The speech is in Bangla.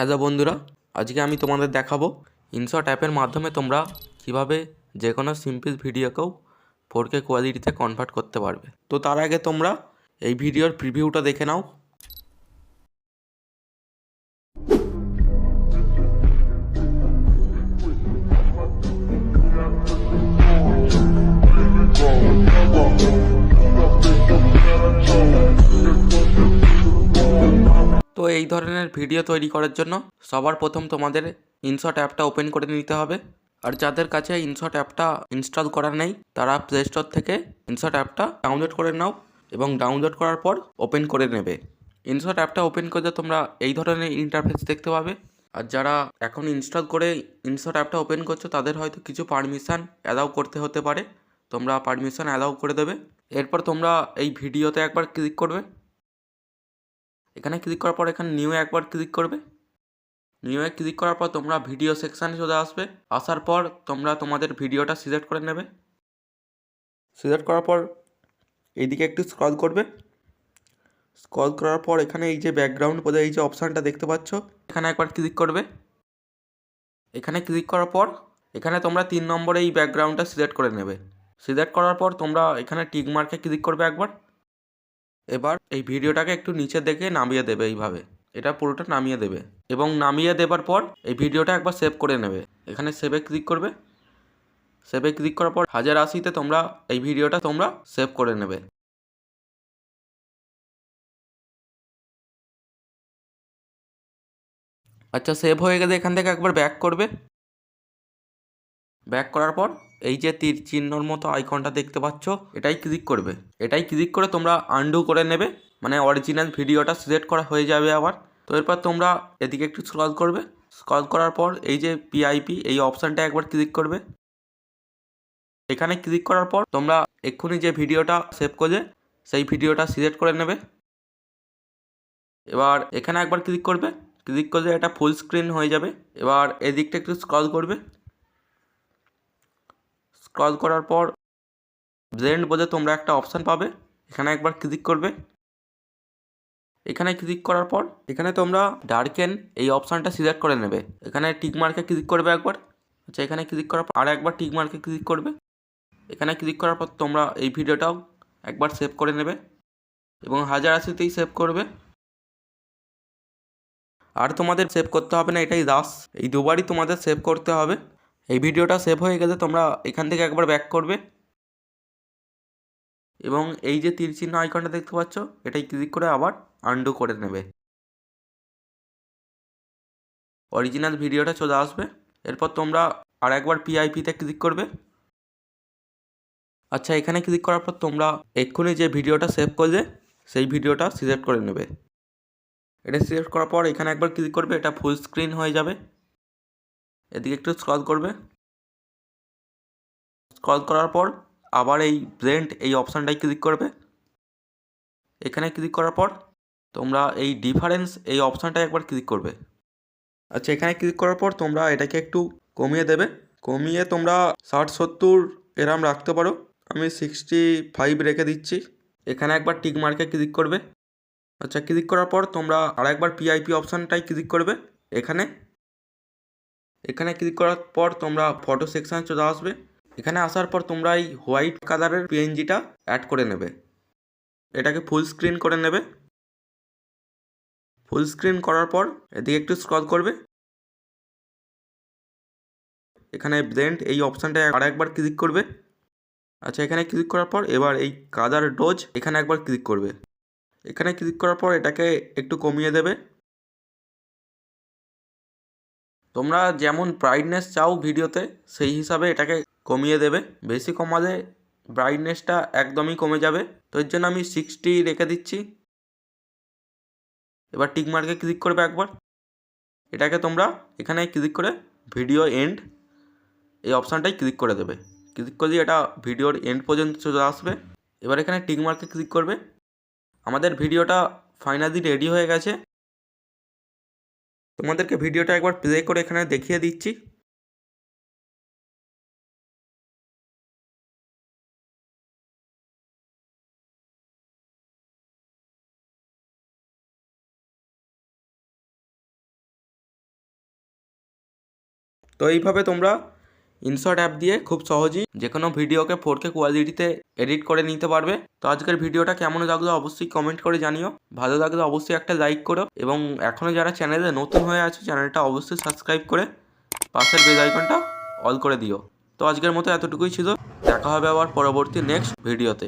হ্যালো বন্ধুরা, আজকে আমি তোমাদের দেখাবো ইনশট অ্যাপের মাধ্যমে তোমরা কিভাবে যে কোনো সিম্পল ভিডিওকেও 4K কোয়ালিটিতে কনভার্ট করতে পারবে। তো তার আগে তোমরা এই ভিডিওর প্রিভিউটা দেখে নাও। তো এই ধরনের ভিডিও তৈরি করার জন্য সবার প্রথম তোমাদের ইনশট অ্যাপটা ওপেন করে নিতে হবে। আর যাদের কাছে ইনশট অ্যাপটা ইনস্টল করা নেই তারা প্লে স্টোর থেকে ইনশট অ্যাপটা ডাউনলোড করে নাও এবং ডাউনলোড করার পর ওপেন করে নেবে। ইনশট অ্যাপটা ওপেন করলে তোমরা এই ধরনের ইন্টারফেস দেখতে পাবে। আর যারা এখন ইনস্টল করে ইনশট অ্যাপটা ওপেন করছো তাদের হয়তো কিছু পারমিশন অ্যালাউ করতে হতে পারে, তোমরা পারমিশন অ্যালাউ করে দেবে। এরপর তোমরা এই ভিডিওতে একবার ক্লিক করবে। এখানে ক্লিক করার পর এখানে নিউ একবার ক্লিক করবে। নিউয়ে ক্লিক করার পর তোমরা ভিডিও সেকশানে চলে আসবে। আসার পর তোমরা তোমাদের ভিডিওটা সিলেক্ট করে নেবে। সিলেক্ট করার পর এইদিকে একটু স্ক্রল করবে। স্ক্রল করার পর এখানে এই যে ব্যাকগ্রাউন্ড বলে এই যে অপশানটা দেখতে পাচ্ছ, এখানে একবার ক্লিক করবে। এখানে ক্লিক করার পর এখানে তোমরা 3 নম্বরে এই ব্যাকগ্রাউন্ডটা সিলেক্ট করে নেবে। সিলেক্ট করার পর তোমরা এখানে টিক মার্কে ক্লিক করবে একবার। এবার এই ভিডিওটাকে একটু নিচে দেখে নামিয়ে দেবে এইভাবে, এটা পুরোটা নামিয়ে দেবে এবং নামিয়ে দেবার পর এই ভিডিওটা একবার সেভ করে নেবে। এখানে সেভে ক্লিক করবে। সেভে ক্লিক করার পর 1080তে তোমরা এই ভিডিওটা তোমরা সেভ করে নেবে। আচ্ছা, সেভ হয়ে গেলে এখান থেকে একবার ব্যাক করবে। ব্যাক করার পর এই যে তীর চিহ্নর মতো আইকনটা দেখতে পাচ্ছ, এটাই ক্লিক করবে। এটাই ক্লিক করে তোমরা আনডু করে নেবে, মানে অরিজিনাল ভিডিওটা সিলেক্ট করা হয়ে যাবে আবার। তো এরপর তোমরা এদিকে একটু স্ক্রল করবে। স্ক্রল করার পর এই যে পিআইপি এই অপশানটা একবার ক্লিক করবে। এখানে ক্লিক করার পর তোমরা এক্ষুনি যে ভিডিওটা সেভ করলে সেই ভিডিওটা সিলেক্ট করে নেবে। এবার এখানে একবার ক্লিক করবে। ক্লিক করলে এটা ফুল স্ক্রিন হয়ে যাবে। এবার এদিকটা একটু স্ক্রল করবে। স্ক্রল করার পর ব্লেন্ড বলে তোমরা একটা অপশান পাবে, এখানে একবার ক্লিক করবে। এখানে ক্লিক করার পর এখানে তোমরা ডার্কেন এই অপশানটা সিলেক্ট করে নেবে। এখানে টিক মার্কে ক্লিক করবে একবার। আচ্ছা, এখানে ক্লিক করার পর আর একবার টিক মার্কে ক্লিক করবে। এখানে ক্লিক করার পর তোমরা এই ভিডিওটাও একবার সেভ করে নেবে এবং 1080তেই সেভ করবে। আর তোমাদের সেভ করতে হবে না, এটাই দাস, এই দুবারই তোমাদের সেভ করতে হবে। এই ভিডিওটা সেভ হয়ে গেলে তোমরা এখান থেকে একবার ব্যাক করবে এবং এই যে তীর চিহ্ন আইকনটা দেখতে পাচ্ছ এটাই ক্লিক করে আবার আনডু করে নেবে। অরিজিনাল ভিডিওটা চলে আসবে। এরপর তোমরা আর একবার পিআইপিতে ক্লিক করবে। আচ্ছা, এখানে ক্লিক করার পর তোমরা এক্ষুনি যে ভিডিওটা সেভ করলে সেই ভিডিওটা সিলেক্ট করে নেবে। এটা সিলেক্ট করার পর এখানে একবার ক্লিক করবে, এটা ফুল স্ক্রিন হয়ে যাবে। এদিকে একটু স্ক্রল করবে। স্ক্রল করার পর আবার এই ব্লেন্ড এই অপশানটাই ক্লিক করবে। এখানে ক্লিক করার পর তোমরা এই ডিফারেন্স এই অপশানটায় একবার ক্লিক করবে। আচ্ছা, এখানে ক্লিক করার পর তোমরা এটাকে একটু কমিয়ে দেবে। কমিয়ে তোমরা 60-70 এরম রাখতে পারো, আমি 65 রেখে দিচ্ছি। এখানে একবার টিক মার্কে ক্লিক করবে। আচ্ছা, ক্লিক করার পর তোমরা আর একবার পিআইপি অপশানটাই ক্লিক করবে। এখানে এখানে ক্লিক করার পর তোমরা ফটো সেকশানে চলে আসবে। এখানে আসার পর তোমরা এই হোয়াইট কালারের পিএনজিটা অ্যাড করে নেবে। এটাকে ফুল স্ক্রিন করে নেবে। ফুল স্ক্রিন করার পর এদিকে একটু স্ক্রল করবে। এখানে ব্লেন্ড এই অপশানটায় আর একবার ক্লিক করবে। আচ্ছা, এখানে ক্লিক করার পর এবার এই কালার ডোজ এখানে একবার ক্লিক করবে। এখানে ক্লিক করার পর এটাকে একটু কমিয়ে দেবে। তোমরা যেমন ব্রাইটনেস চাও ভিডিওতে সেই হিসাবে এটাকে কমিয়ে দেবে। বেশি কমালে ব্রাইটনেসটা একদমই কমে যাবে, তো এর জন্য আমি 60 রেখে দিচ্ছি। এবার টিক মার্কে ক্লিক করবে একবার। এটাকে তোমরা এখানে ক্লিক করে ভিডিও এন্ড এই অপশানটাই ক্লিক করে দেবে। ক্লিক করলে এটা ভিডিওর এন্ড পর্যন্ত চলে আসবে। এবার এখানে টিক মার্কে ক্লিক করবে। আমাদের ভিডিওটা ফাইনালি রেডি হয়ে গেছে। তোমাদেরকে ভিডিওটা একবার প্লে করে এখানে দেখিয়ে দিচ্ছি। তো এইভাবে তোমরা ইনশট অ্যাপ দিয়ে খুব সহজেই যে কোনো ভিডিওকে 4K কোয়ালিটিতে এডিট করে নিতে পারবে। তো আজকের ভিডিওটা কেমন লাগলো অবশ্যই কমেন্ট করে জানিও। ভালো লাগলে অবশ্যই একটা লাইক করো এবং এখনও যারা চ্যানেলে নতুন হয়ে আছে চ্যানেলটা অবশ্যই সাবস্ক্রাইব করে পাশের বেল আইকনটা অল করে দিও। তো আজকের মতো এতটুকুই ছিল, দেখা হবে আবার পরবর্তী নেক্সট ভিডিওতে।